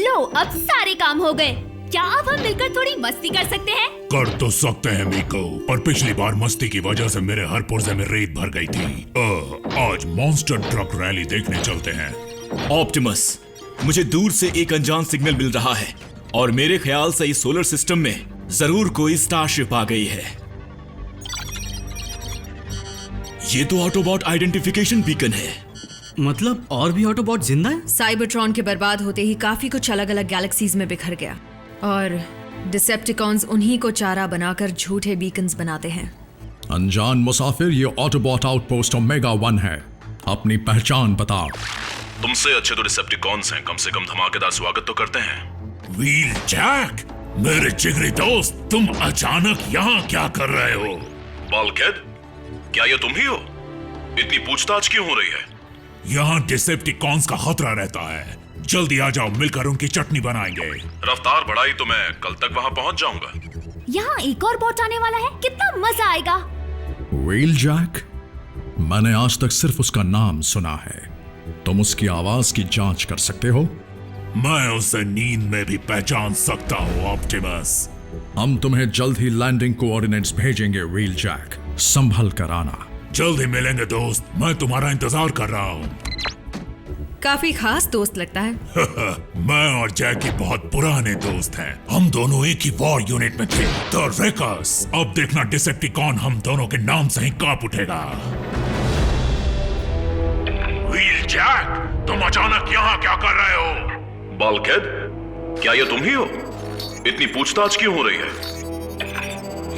लो, अब सारे काम हो गए। क्या अब हम मिलकर थोड़ी मस्ती कर सकते हैं? कर तो सकते हैं मीको, पर पिछली बार मस्ती की वजह से मेरे हर पुर्जे में रेत भर गई थी। आज मॉन्स्टर ट्रक रैली देखने चलते हैं। ऑप्टिमस, मुझे दूर से एक अनजान सिग्नल मिल रहा है और मेरे ख्याल से इस सोलर सिस्टम में जरूर कोई स्टारशिप आ गई है। ये तो ऑटोबॉट आइडेंटिफिकेशन बीकन है। मतलब और भी ऑटोबॉट जिंदा है? साइबरट्रॉन के बर्बाद होते ही काफी कुछ अलग अलग गैलेक्सीज में बिखर गया और डिसेप्टिकॉन्स उन्हीं को चारा बनाकर झूठे बीकन्स बनाते हैं। अनजान मुसाफिर, ये ऑटोबॉट आउटपोस्ट ओमेगा 1 है। अपनी पहचान बताओ। तुमसे अच्छे तो डिसेप्टिकॉन्स हैं, कम से कम धमाकेदार स्वागत तो करते हैं। व्हील जैक, मेरे जिगरी दोस्त, तुम अचानक यहाँ क्या कर रहे हो? बल्कहेड, क्या ये तुम ही हो? इतनी पूछताछ क्यों हो रही है? यहाँ डिसेप्टिकॉन्स का खतरा रहता है। जल्दी आ जाओ, मिलकर उनकी चटनी बनाएंगे। रफ्तार बढ़ाई तो मैं कल तक वहां पहुंच जाऊंगा। यहाँ एक और बॉट आने वाला है, कितना मजा आएगा। व्हील जैक, मैंने आज तक सिर्फ उसका नाम सुना है। तुम उसकी आवाज की जांच कर सकते हो? मैं उसे नींद में भी पहचान सकता हूँ ऑप्टिमस। हम तुम्हें जल्द ही लैंडिंग कोऑर्डिनेट्स भेजेंगे व्हील जैक, संभल कर आना। जल्दी मिलेंगे दोस्त, मैं तुम्हारा इंतजार कर रहा हूँ। काफी खास दोस्त लगता है। मैं और जैकी बहुत पुराने दोस्त हैं। हम दोनों एक ही वॉर यूनिट में थे, द रेकर्स। अब देखना डिसेप्टिकॉन हम दोनों के नाम से ही कांप उठेगा। व्हील जैक, तुम अचानक यहाँ क्या कर रहे हो? बल्कहेड, क्या ये तुम ही हो? इतनी पूछताछ क्यों हो रही है?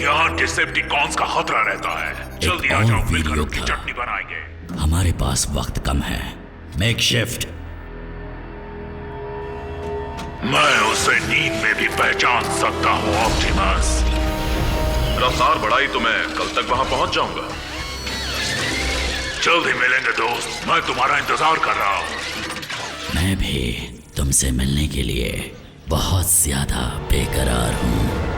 यहाँ डिसेप्टिकॉन्स का खतरा रहता है। जल्दी आ जाओ, मिलकर उनकी चटनी बनाएंगे। हमारे पास वक्त कम है। Make shift. मैं उसे नींद में भी पहचान सकता हूँ ऑप्टिमस। रफ्तार बढ़ाई तो मैं कल तक वहां पहुंच जाऊंगा। जल्दी मिलेंगे दोस्त, मैं तुम्हारा इंतजार कर रहा हूँ। मैं भी तुमसे मिलने के लिए बहुत ज्यादा बेकरार हूँ।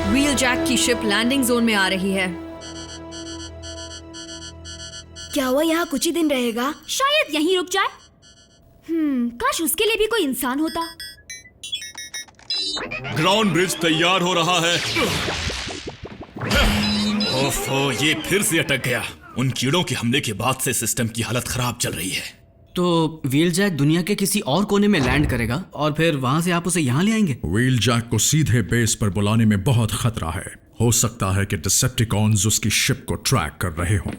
व्हील जैक की शिप लैंडिंग जोन में आ रही है। क्या वो यहाँ कुछ ही दिन रहेगा? शायद यहीं रुक जाए। काश उसके लिए भी कोई इंसान होता। ग्राउंड ब्रिज तैयार हो रहा है। ओफो, ये फिर से अटक गया। उन कीड़ों के हमले के बाद से सिस्टम की हालत खराब चल रही है। तो व्हील जैक दुनिया के किसी और कोने में लैंड करेगा और फिर वहां से आप उसे यहाँ ले आएंगे? व्हील जैक को सीधे बेस पर बुलाने में बहुत खतरा है। हो सकता है कि डिसेप्टिकॉन्स उसकी शिप को ट्रैक कर रहे हों।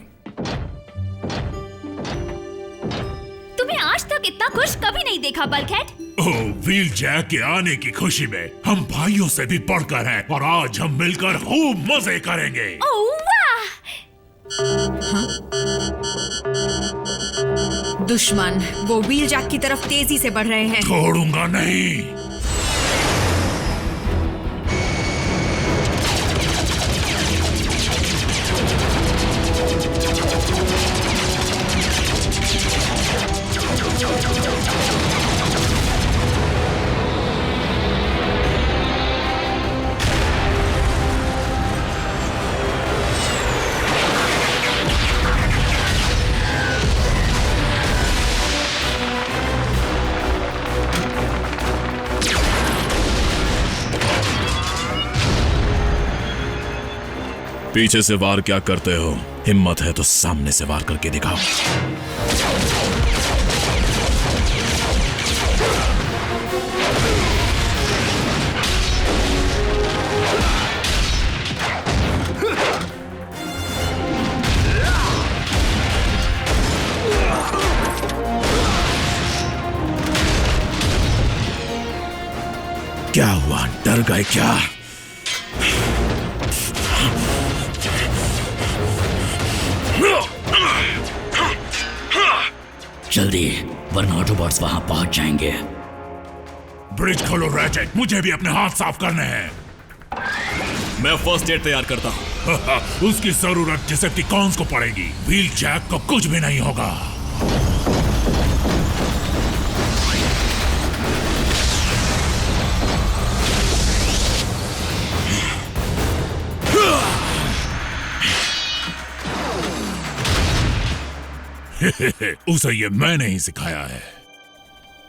तुम्हें आज तक इतना खुश कभी नहीं देखा बल्कहेड। ओह, व्हील जैक के आने की खुशी में हम भाइयों से भी बढ़कर हैं और आज हम मिलकर खूब मजे करेंगे। ओह वाह! दुश्मन वो व्हील जैक की तरफ तेजी से बढ़ रहे हैं। छोड़ूंगा नहीं। पीछे से वार क्या करते हो? हिम्मत है तो सामने से वार करके दिखाओ। क्या हुआ, डर गए क्या? जल्दी, वरना ऑटोबॉट्स वहां पहुंच जाएंगे। ब्रिज खोलो रैचेट, मुझे भी अपने हाथ साफ करने हैं। मैं फर्स्ट एड तैयार करता हूं। उसकी जरूरत डिसेप्टिकॉन्स को पड़ेगी। व्हील जैक को कुछ भी नहीं होगा। उसे ये मैंने ही सिखाया है।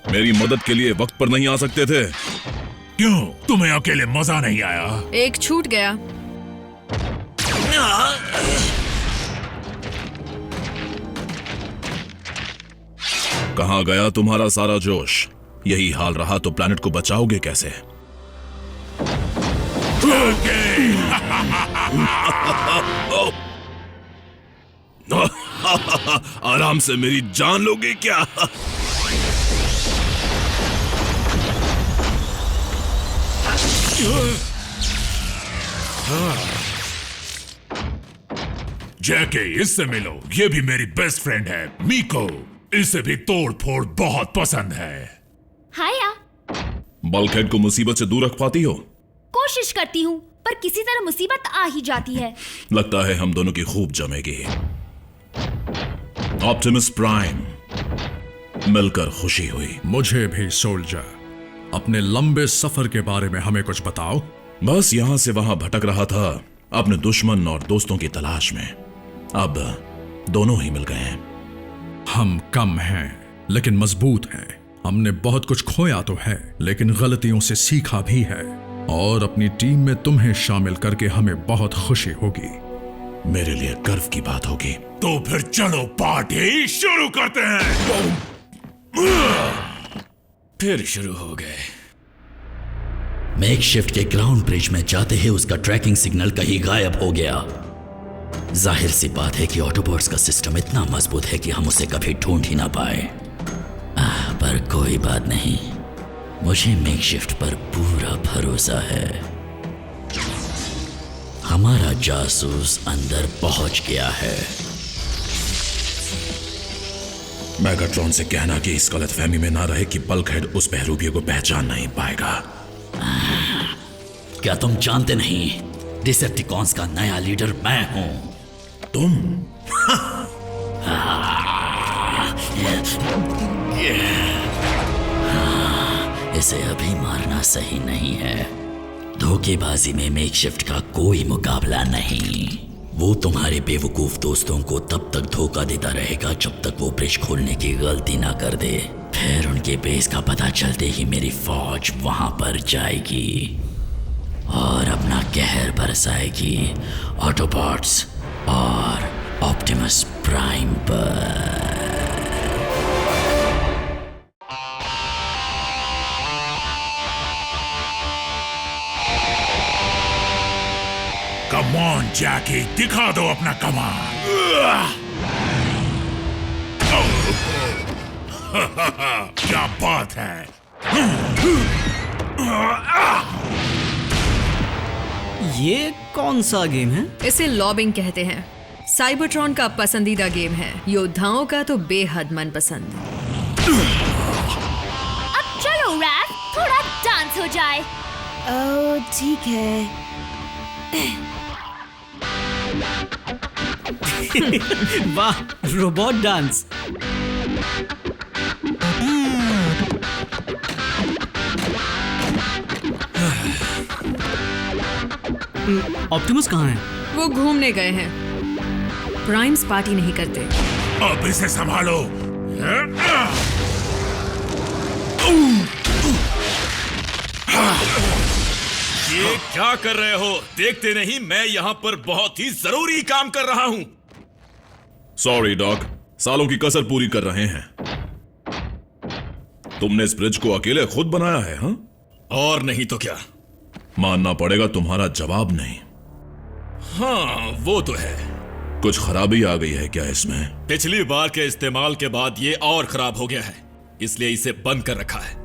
मेरी मदद के लिए वक्त पर नहीं आ सकते थे? क्यों, तुम्हें अकेले मजा नहीं आया? एक छूट गया। कहां गया तुम्हारा सारा जोश? यही हाल रहा तो प्लैनेट को बचाओगे कैसे? आराम से मेरी जान लोगे क्या? जैके, इससे मिलो। ये भी मेरी बेस्ट फ्रेंड है, मीको। इसे भी तोड़ फोड़ बहुत पसंद है। हाया। बल्कहेड को मुसीबत से दूर रख पाती हो? कोशिश करती हूँ, पर किसी तरह मुसीबत आ ही जाती है। लगता है हम दोनों की खूब जमेगी। ऑप्टिमस प्राइम, मिलकर खुशी हुई। मुझे भी सोल्जर। अपने लंबे सफर के बारे में हमें कुछ बताओ। बस यहां से वहां भटक रहा था, अपने दुश्मन और दोस्तों की तलाश में। अब दोनों ही मिल गए हैं। हम कम हैं, लेकिन मजबूत हैं। हमने बहुत कुछ खोया तो है, लेकिन गलतियों से सीखा भी है। और अपनी टीम में तुम्हें शामिल करके हमें बहुत खुशी होगी। मेरे लिए गर्व की बात होगी। तो फिर चलो पार्टी शुरू करते हैं। फिर शुरू हो गए। मेकशिफ्ट के ग्राउंड ब्रिज में जाते ही उसका ट्रैकिंग सिग्नल कहीं गायब हो गया। जाहिर सी बात है कि ऑटोबॉट्स का सिस्टम इतना मजबूत है कि हम उसे कभी ढूंढ ही ना पाए। पर कोई बात नहीं, मुझे मेकशिफ्ट पर पूरा भरोसा है। हमारा जासूस अंदर पहुंच गया है। मैगाट्रॉन से कहना कि इस गलतफहमी में ना रहे कि बल्कहेड उस बहरूपिये को पहचान नहीं पाएगा। क्या तुम जानते नहीं, डिसेप्टिकॉन्स का नया लीडर मैं हूं। तुम? इसे अभी मारना सही नहीं है। धोखेबाजी में मेकशिफ्ट का कोई मुकाबला नहीं। वो तुम्हारे बेवकूफ दोस्तों को तब तक धोखा देता रहेगा जब तक वो ब्रिज खोलने की गलती ना कर दे। फिर उनके बेस का पता चलते ही मेरी फौज वहां पर जाएगी और अपना कहर बरसाएगी ऑटोबॉट्स और ऑप्टिमस प्राइम पर। कम ऑन जैकी, दिखा दो अपना कमाल। क्या बात है। ये कौन सा गेम है? इसे लॉबिंग कहते हैं। साइबरट्रॉन का पसंदीदा गेम है, योद्धाओं का तो बेहद मनपसंद। अब चलो रैफ, थोड़ा डांस हो जाए। ठीक है। वाह, रोबोट डांस। ऑप्टिमस कहाँ है? वो घूमने गए हैं। प्राइम्स पार्टी नहीं करते। अब इसे संभालो। ये क्या कर रहे हो? देखते नहीं मैं यहाँ पर बहुत ही जरूरी काम कर रहा हूँ। सॉरी डॉग, सालों की कसर पूरी कर रहे हैं। तुमने इस ब्रिज को अकेले खुद बनाया है? हाँ, और नहीं तो क्या। मानना पड़ेगा तुम्हारा जवाब नहीं। हाँ वो तो है। कुछ खराबी आ गई है क्या इसमें? पिछली बार के इस्तेमाल के बाद ये और खराब हो गया है, इसलिए इसे बंद कर रखा है।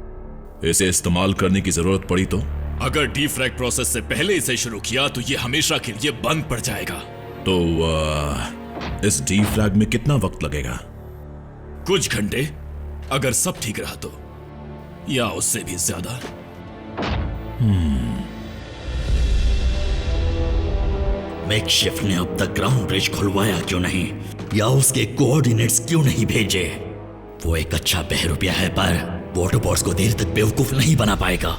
इसे इस्तेमाल करने की जरूरत पड़ी तो अगर डीफ्रैग प्रोसेस से पहले इसे शुरू किया तो ये हमेशा के लिए बंद पड़ जाएगा। तो इस डीफ्रैग में कितना वक्त लगेगा? कुछ घंटे, अगर सब ठीक रहा तो, या उससे भी ज्यादा। मेकशिफ्ट ने अब तक ग्राउंड ब्रिज खुलवाया क्यों नहीं, या उसके कोऑर्डिनेट्स क्यों नहीं भेजे? वो एक अच्छा बहरूपिया है, पर वॉटरबॉट्स को देर तक बेवकूफ नहीं बना पाएगा।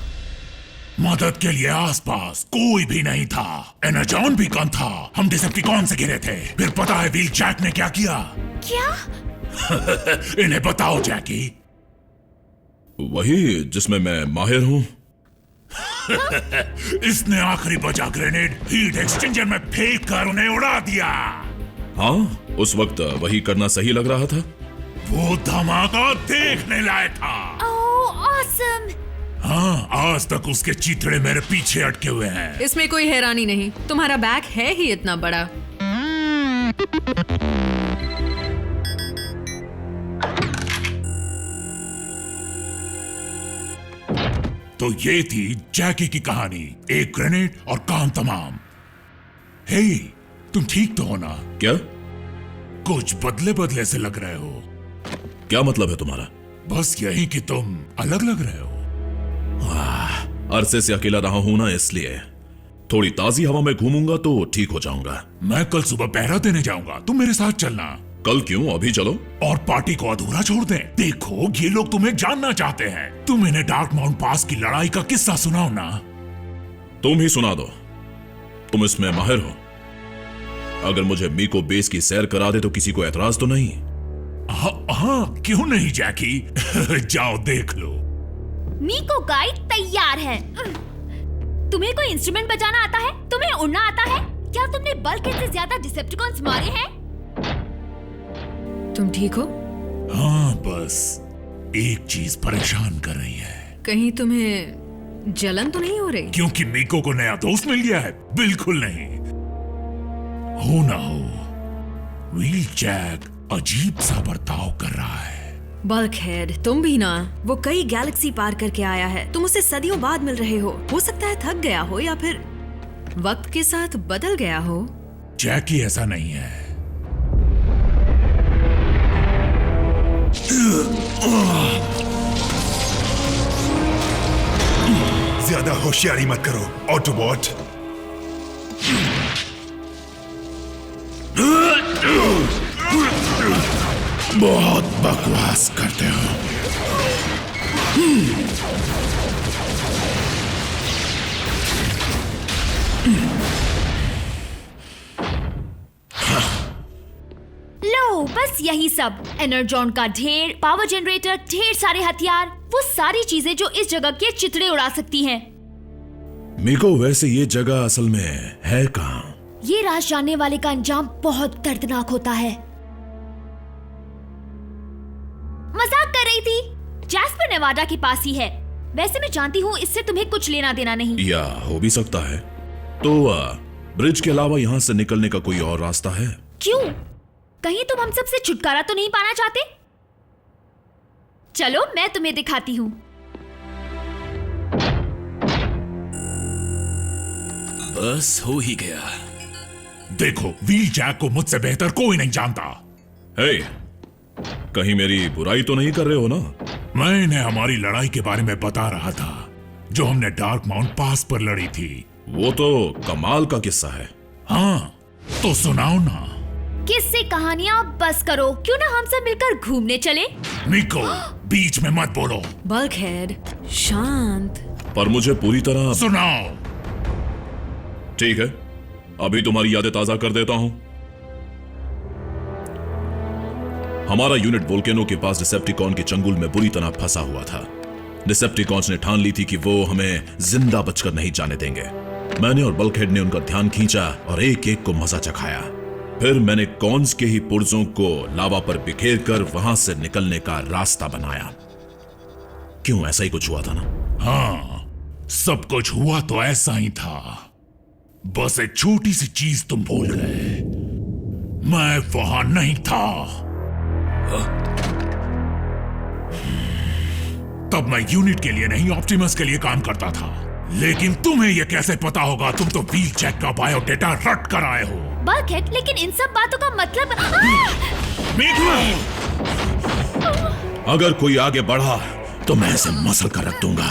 मदद के लिए आसपास कोई भी नहीं था। एनर्जॉन भी कम था। हम डिसेप्टिकॉन से घिरे थे। फिर पता है व्हील जैक ने क्या किया? क्या? इन्हें बताओ जैकी। वही जिसमें मैं माहिर हूं। इसने आखिरी बचा ग्रेनेड हीट एक्सचेंजर में फेंक कर उन्हें उड़ा दिया। हाँ, उस वक्त वही करना सही लग रहा था। वो धमाका देखने लायक था। ओह ऑसम। हाँ, आज तक उसके चीथड़े मेरे पीछे अटके हुए हैं। इसमें कोई हैरानी नहीं, तुम्हारा बैग है ही इतना बड़ा। तो ये थी जैकी की कहानी, एक ग्रेनेड और काम तमाम। हे, तुम ठीक तो हो ना? क्या? कुछ बदले बदले से लग रहे हो। क्या मतलब है तुम्हारा? बस यही कि तुम अलग लग रहे हो। अरसे से अकेला रहा हूं ना, इसलिए थोड़ी ताजी हवा में घूमूंगा तो ठीक हो जाऊंगा। मैं कल सुबह पहरा देने जाऊंगा, तुम मेरे साथ चलना। कल क्यों? अभी चलो। और पार्टी को अधूरा छोड़ दें। देखो, ये लोग तुम्हें जानना चाहते हैं। तुम इन्हें डार्क माउंट पास की लड़ाई का किस्सा सुनाओ ना। तुम ही सुना दो, तुम इसमें माहिर हो। अगर मुझे मीको बेस की सैर करा दे तो किसी को एतराज तो नहीं? हाँ, क्यों नहीं जैकी। जाओ देख लो। मीको गाइड तैयार है। तुम्हें कोई इंस्ट्रूमेंट बजाना आता है? तुम्हें उड़ना आता है? क्या तुमने बल्कहेड से ज्यादा डिसेप्टिकॉन्स मारे हैं? तुम ठीक हो? हाँ, बस एक चीज परेशान कर रही है। कहीं तुम्हें जलन तो नहीं हो रही? क्योंकि मीको को नया दोस्त मिल गया है? बिल्कुल नहीं। हो ना हो, व्हील जैक अजीब सा बर्ताव कर रहा है। बल्कहेड, तुम भी ना। वो कई गैलेक्सी पार करके आया है। तुम उसे सदियों बाद मिल रहे हो सकता है थक गया हो या फिर वक्त के साथ बदल गया हो। जैकी, ऐसा नहीं है। ज्यादा होशियारी मत करो ऑटोबॉट। बहुत बकवास करते हो। लो, बस यही सब। एनर्जॉन का ढेर, पावर जनरेटर, ढेर सारे हथियार, वो सारी चीजें जो इस जगह के चितड़े उड़ा सकती हैं। मीको, वैसे ये जगह असल में है कहाँ? ये राज जानने वाले का अंजाम बहुत दर्दनाक होता है। मजाक कर रही थी। जैस्पर नेवाडा के पास ही है। वैसे मैं जानती हूँ इससे तुम्हें कुछ लेना देना नहीं। या हो भी सकता है। तो ब्रिज के अलावा यहाँ से निकलने का कोई और रास्ता है? क्यों? कहीं तुम हम सब से छुटकारा तो नहीं पाना चाहते? चलो, मैं तुम्हें दिखाती हूँ। बस हो ही गया। देखो, व्हील जैक को मुझसे बेहतर कोई नहीं जानता। हे, कहीं मेरी बुराई तो नहीं कर रहे हो ना? मैं इन्हें हमारी लड़ाई के बारे में बता रहा था, जो हमने डार्क माउंट पास पर लड़ी थी। वो तो कमाल का किस्सा है। हाँ, तो सुनाओ ना। किससे कहानियां बस करो। क्यों ना हम सब मिलकर घूमने चले? मीको, बीच में मत बोलो। बल्कहेड, शांत। पर मुझे पूरी तरह। सुनाओ। ठीक है, अभी तुम्हारी यादें ताजा कर देता हूं। हमारा यूनिट वोल्केनो के पास डिसेप्टिकॉन के चंगुल में बुरी तरह फंसा हुआ था। डिसेप्टिकॉन्स ने ठान ली थी कि वो हमें जिंदा बचकर नहीं जाने देंगे। मैंने और बल्कहेड ने उनका ध्यान खींचा और एक एक को मजा चखाया। फिर मैंने कॉन्स के ही पुर्जों को लावा पर बिखेर कर वहां से निकलने का रास्ता बनाया। क्यों, ऐसा ही कुछ हुआ था ना? हाँ, सब कुछ हुआ तो ऐसा ही था। बस एक छोटी सी चीज तुम भूल गए। मैं वहां नहीं था। तब मैं यूनिट के लिए नहीं, ऑप्टिमस के लिए काम करता था। लेकिन तुम्हें ये कैसे पता होगा? तुम तो व्हीलजैक का बायोडेटा रट कर आए हो। बल्कहेड, लेकिन इन सब बातों का मतलब अगर कोई आगे बढ़ा तो मैं इसे मसल कर रख दूंगा।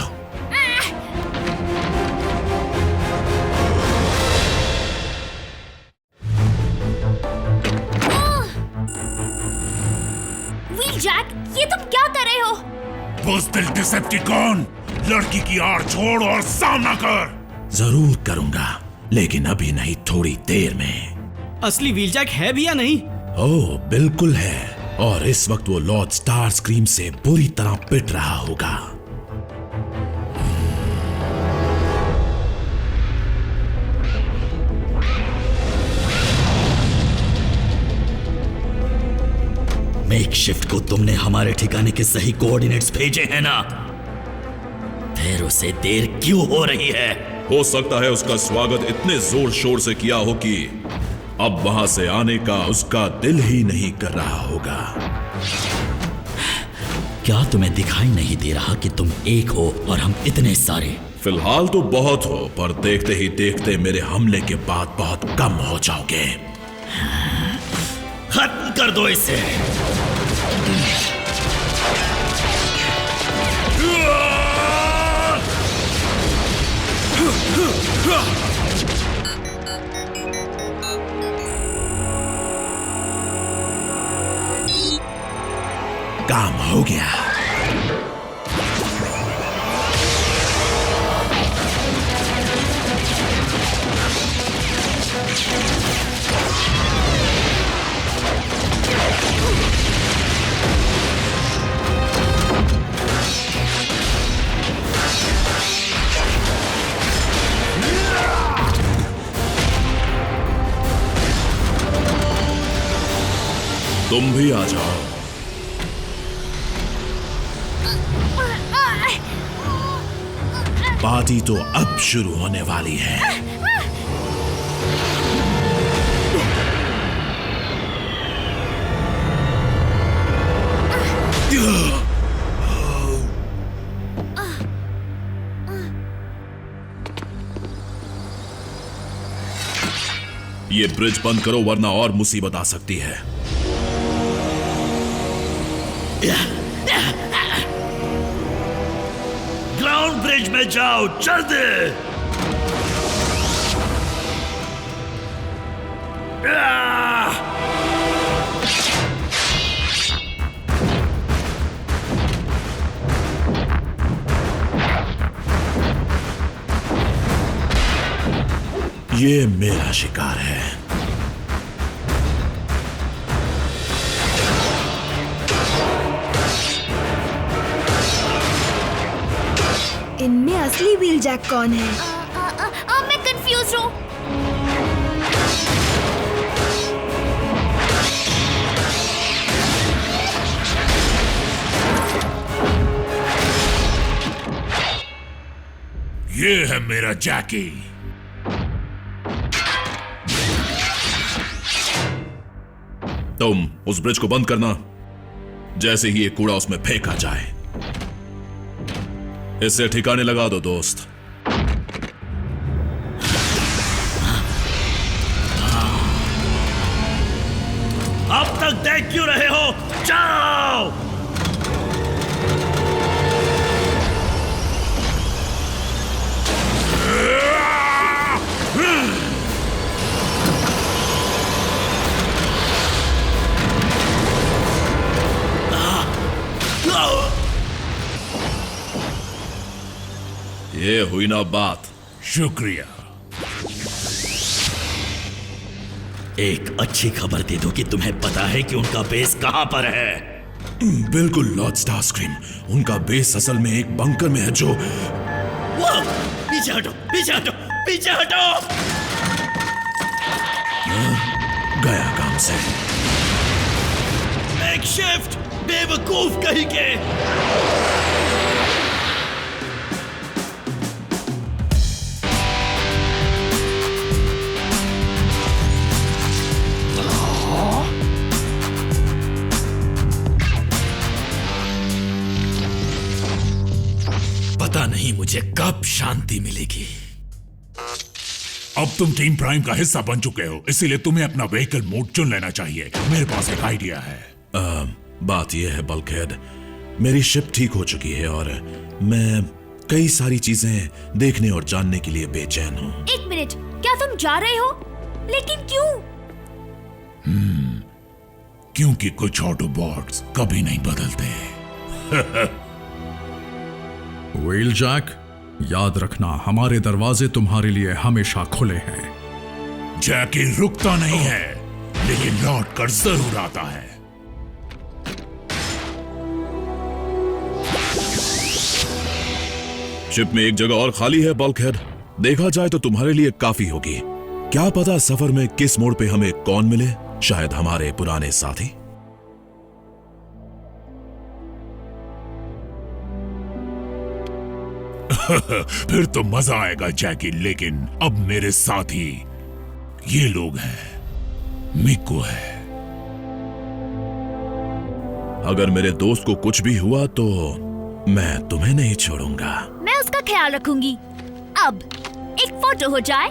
व्हीलजैक, ये तुम क्या कर रहे हो? बुज़दिल डिसेप्टिकॉन, लड़की की आड़ छोड़ और सामना कर। जरूर करूंगा, लेकिन अभी नहीं, थोड़ी देर में। असली व्हीलजैक है भी या नहीं? ओह बिल्कुल है, और इस वक्त वो लॉर्ड स्टार स्क्रीम से बुरी तरह पिट रहा होगा। मेकशिफ्ट को तुमने हमारे ठिकाने के सही कोऑर्डिनेट्स भेजे हैं ना? फिर उसे देर क्यों हो रही है? हो सकता है उसका स्वागत इतने जोर शोर से किया हो कि अब वहां से आने का उसका दिल ही नहीं कर रहा होगा। क्या तुम्हें दिखाई नहीं दे रहा कि तुम एक हो और हम इतने सारे? फिलहाल तो बहुत हो, पर देखते ही देखते मेरे हमले के बाद बहुत कम हो जाओगे। खत्म कर दो इसे। काम हो गया। तुम भी आ जाओ। पार्टी तो अब शुरू होने वाली है। ये ब्रिज बंद करो, वरना और मुसीबत आ सकती है। ग्राउंड ब्रिज में जाओ, जल्दी। ये मेरा शिकार है। इनमें असली व्हीलजैक कौन है? मैं कंफ्यूज हूँ। ये है मेरा जैकी। तुम उस ब्रिज को बंद करना, जैसे ही ये कूड़ा उसमें फेंका जाए। इसे ठिकाने लगा दो दोस्त। अब तक देख क्यों रहे हो? जाओ। ये हुई ना बात। शुक्रिया। एक अच्छी खबर दे दो कि तुम्हें पता है कि उनका बेस कहां पर है। बिल्कुल लॉर्ड स्टारस्क्रीम, उनका बेस असल में एक बंकर में है जो... पीछे हटो, पीछे हटो, पीछे हटो। गया काम से। मेकशिफ्ट, बेवकूफ कहीं के। पता नहीं नहीं मुझे कब शांति मिलेगी। अब तुम टीम प्राइम का हिस्सा बन चुके हो, इसीलिए तुम्हें अपना व्हीकल मोड चुन लेना चाहिए। मेरे पास एक आइडिया है। बात यह है बल्कहेड, मेरी शिप ठीक हो चुकी है और मैं कई सारी चीजें देखने और जानने के लिए बेचैन हूँ। एक मिनट, क्या तुम जा रहे हो? लेकिन क्यों? क्योंकि कुछ ऑटोबॉट्स कभी नहीं बदलते। व्हील जैक, याद रखना हमारे दरवाजे तुम्हारे लिए हमेशा खुले हैं। जैकी रुकता नहीं है, लेकिन लौट कर जरूर आता है। शिप में एक जगह और खाली है बल्कहेड, देखा जाए तो तुम्हारे लिए काफी होगी। क्या पता सफर में किस मोड़ पे हमें कौन मिले, शायद हमारे पुराने साथी। फिर तो मजा आएगा जैकी, लेकिन अब मेरे साथी ये लोग हैं। मिको है। अगर मेरे दोस्त को कुछ भी हुआ तो मैं तुम्हें नहीं छोड़ूंगा। मैं उसका ख्याल रखूंगी। अब एक फोटो हो जाए।